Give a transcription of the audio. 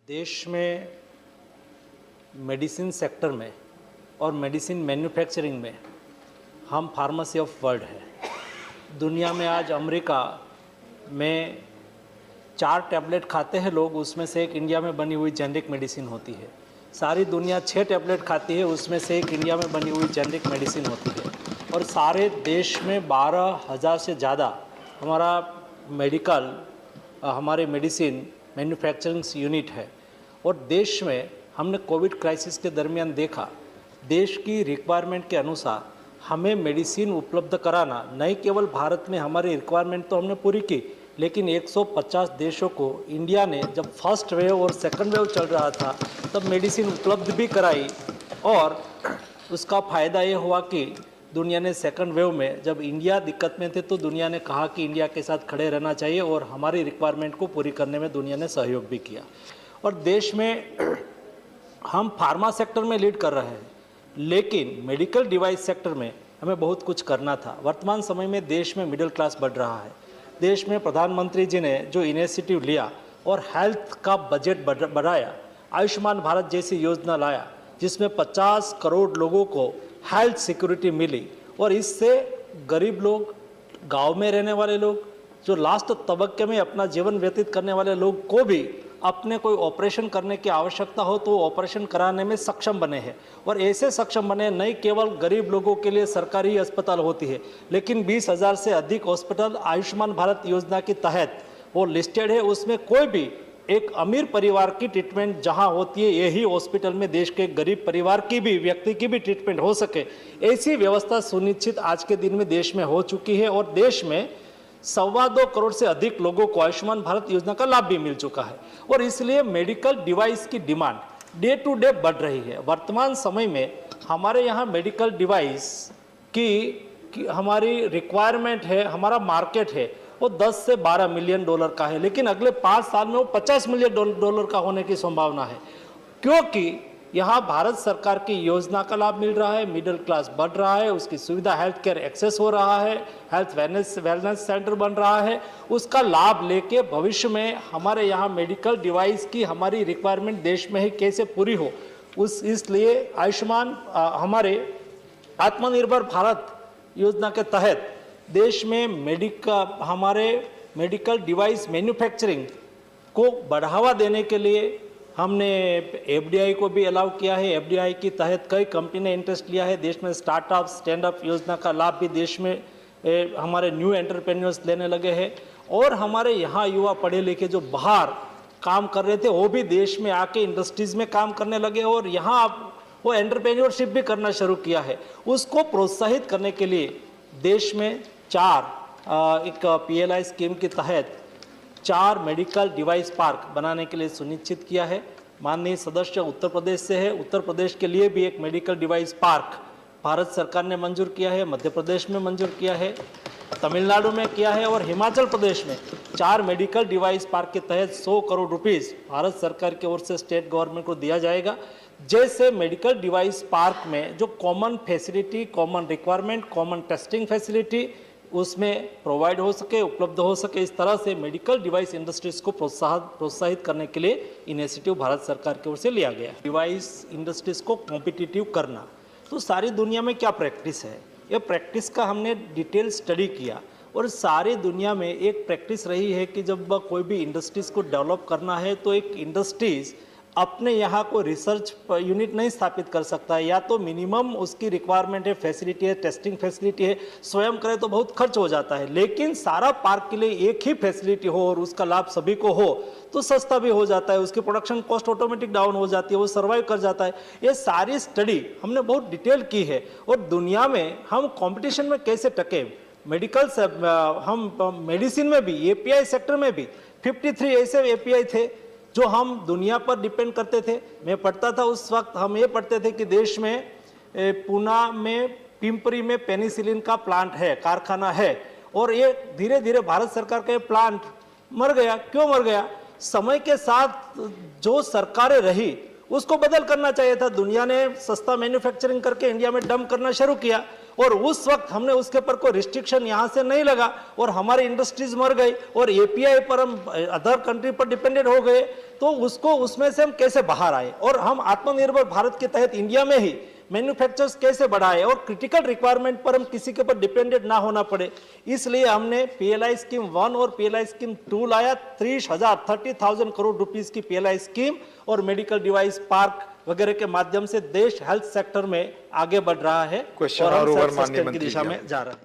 देश में medicine sector में और मेडिसिन मैन्युफैक्चरिंग में हम फार्मेसी ऑफ वर्ल्ड है। दुनिया में आज अमेरिका में 4 टैबलेट खाते हैं लोग, उसमें से एक इंडिया में बनी हुई जेनरिक मेडिसिन होती है। सारी दुनिया 6 टैबलेट खाती है, उसमें से एक इंडिया में बनी हुई जेनरिक मेडिसिन होती है। और सारे देश में 12,000 से ज़्यादा हमारा हमारे मेडिसिन मैन्युफैक्चरिंग यूनिट है। और देश में हमने कोविड क्राइसिस के दरमियान देखा, देश की रिक्वायरमेंट के अनुसार हमें मेडिसिन उपलब्ध कराना, नहीं केवल भारत में हमारी रिक्वायरमेंट तो हमने पूरी की, लेकिन 150 देशों को इंडिया ने जब फर्स्ट वेव और सेकंड वेव चल रहा था तब मेडिसिन उपलब्ध भी कराई। और उसका फ़ायदा ये हुआ कि दुनिया ने सेकंड वेव में जब इंडिया दिक्कत में थे तो दुनिया ने कहा कि इंडिया के साथ खड़े रहना चाहिए और हमारी रिक्वायरमेंट को पूरी करने में दुनिया ने सहयोग भी किया। और देश में हम फार्मा सेक्टर में लीड कर रहे हैं, लेकिन मेडिकल डिवाइस सेक्टर में हमें बहुत कुछ करना था। वर्तमान समय में देश में मिडिल क्लास बढ़ रहा है। देश में प्रधानमंत्री जी ने जो इनिशिएटिव लिया और हेल्थ का बजट बढ़ाया, आयुष्मान भारत जैसी योजना लाया जिसमें 50 करोड़ लोगों को हेल्थ सिक्योरिटी मिली, और इससे गरीब लोग, गांव में रहने वाले लोग, जो लास्ट तबक्के में अपना जीवन व्यतीत करने वाले लोग को भी अपने कोई ऑपरेशन करने की आवश्यकता हो तो ऑपरेशन कराने में सक्षम बने हैं। और ऐसे सक्षम बने, नहीं केवल गरीब लोगों के लिए सरकारी अस्पताल होती है, लेकिन 20,000 से अधिक हॉस्पिटल आयुष्मान भारत योजना के तहत वो लिस्टेड है। उसमें कोई भी एक अमीर परिवार की ट्रीटमेंट जहां होती है, यही हॉस्पिटल में देश के गरीब परिवार की भी, व्यक्ति की भी ट्रीटमेंट हो सके, ऐसी व्यवस्था सुनिश्चित आज के दिन में देश में हो चुकी है। और देश में 2.25 करोड़ से अधिक लोगों को आयुष्मान भारत योजना का लाभ भी मिल चुका है। और इसलिए मेडिकल डिवाइस की डिमांड डे टू डे बढ़ रही है। वर्तमान समय में हमारे यहाँ मेडिकल डिवाइस की हमारी रिक्वायरमेंट है, हमारा मार्केट है वो 10 से 12 मिलियन डॉलर का है, लेकिन अगले 5 साल में वो 50 मिलियन डॉलर का होने की संभावना है, क्योंकि यहाँ भारत सरकार की योजना का लाभ मिल रहा है, मिडिल क्लास बढ़ रहा है, उसकी सुविधा हेल्थ केयर एक्सेस हो रहा है, हेल्थ वेलनेस सेंटर बन रहा है। उसका लाभ लेके भविष्य में हमारे यहाँ मेडिकल डिवाइस की हमारी रिक्वायरमेंट देश में ही कैसे पूरी हो, इसलिए आयुष्मान हमारे आत्मनिर्भर भारत योजना के तहत देश में हमारे मेडिकल डिवाइस मैन्युफैक्चरिंग को बढ़ावा देने के लिए हमने एफडीआई को भी अलाउ किया है। एफडीआई के तहत कई कंपनी ने इंटरेस्ट लिया है। देश में स्टार्टअप स्टैंडअप योजना का लाभ भी देश में हमारे न्यू एंटरप्रेन्योर्स लेने लगे हैं। और हमारे यहाँ युवा पढ़े लिखे जो बाहर काम कर रहे थे वो भी देश में आके इंडस्ट्रीज में काम करने लगे, और यहाँ वो एंटरप्रेन्योरशिप भी करना शुरू किया है। उसको प्रोत्साहित करने के लिए देश में एक PLI स्कीम के तहत 4 मेडिकल डिवाइस पार्क बनाने के लिए सुनिश्चित किया है। माननीय सदस्य उत्तर प्रदेश से है, उत्तर प्रदेश के लिए भी एक मेडिकल डिवाइस पार्क भारत सरकार ने मंजूर किया है, मध्य प्रदेश में मंजूर किया है, तमिलनाडु में किया है, और हिमाचल प्रदेश में 4 मेडिकल डिवाइस पार्क के तहत 100 करोड़ रुपीस भारत सरकार की ओर से स्टेट गवर्नमेंट को दिया जाएगा। जैसे मेडिकल डिवाइस पार्क में जो common facility, common requirement, common testing facility उसमें प्रोवाइड हो सके, उपलब्ध हो सके, इस तरह से मेडिकल डिवाइस इंडस्ट्रीज को प्रोत्साहित करने के लिए इनिशिएटिव भारत सरकार की ओर से लिया गया। डिवाइस इंडस्ट्रीज को कॉम्पिटिटिव करना, तो सारी दुनिया में क्या प्रैक्टिस है, ये प्रैक्टिस का हमने डिटेल स्टडी किया। और सारी दुनिया में एक प्रैक्टिस रही है कि जब कोई भी इंडस्ट्रीज़ को डेवलप करना है तो एक इंडस्ट्रीज़ अपने यहाँ को रिसर्च यूनिट नहीं स्थापित कर सकता है, या तो मिनिमम उसकी रिक्वायरमेंट है, फैसिलिटी है, टेस्टिंग फैसिलिटी है, स्वयं करे तो बहुत खर्च हो जाता है। लेकिन सारा पार्क के लिए एक ही फैसिलिटी हो और उसका लाभ सभी को हो तो सस्ता भी हो जाता है, उसकी प्रोडक्शन कॉस्ट ऑटोमेटिक डाउन हो जाती है, वो सर्वाइव कर जाता है। ये सारी स्टडी हमने बहुत डिटेल की है। और दुनिया में हम कॉम्पिटिशन में कैसे टके, मेडिकल से हम मेडिसिन में भी, API सेक्टर में भी 53 ऐसे API थे जो हम दुनिया पर डिपेंड करते थे। मैं पढ़ता था उस वक्त, हम ये पढ़ते थे कि देश में पूना में, पिंपरी में पेनिसिलिन का प्लांट है, कारखाना है, और ये धीरे धीरे भारत सरकार का ये प्लांट मर गया। क्यों मर गया? समय के साथ जो सरकारें रही उसको बदल करना चाहिए था। दुनिया ने सस्ता मैन्युफैक्चरिंग करके इंडिया में डंप करना शुरू किया, और उस वक्त हमने उसके ऊपर कोई रिस्ट्रिक्शन यहाँ से नहीं लगा और हमारी इंडस्ट्रीज मर गई और एपीआई पर हम अदर कंट्री पर डिपेंडेंट हो गए, तो उसको उसमें से हम कैसे बाहर आए और हम आत्मनिर्भर भारत के तहत इंडिया में ही मैन्युफैक्चर्स कैसे बढ़ाए और क्रिटिकल रिक्वायरमेंट पर हम किसी के ऊपर डिपेंडेंट ना होना पड़े। इसलिए हमने पीएलआई स्कीम 1 और पीएलआई स्कीम 2 लाया। 30,000 करोड़ रुपीस की पीएलआई स्कीम और मेडिकल डिवाइस पार्क वगैरह के माध्यम से देश हेल्थ सेक्टर में आगे बढ़ रहा है क्वेश्चन और हम और ओवर self माननीय sustain की मंत्री दिशा जी। में जा रहे हैं।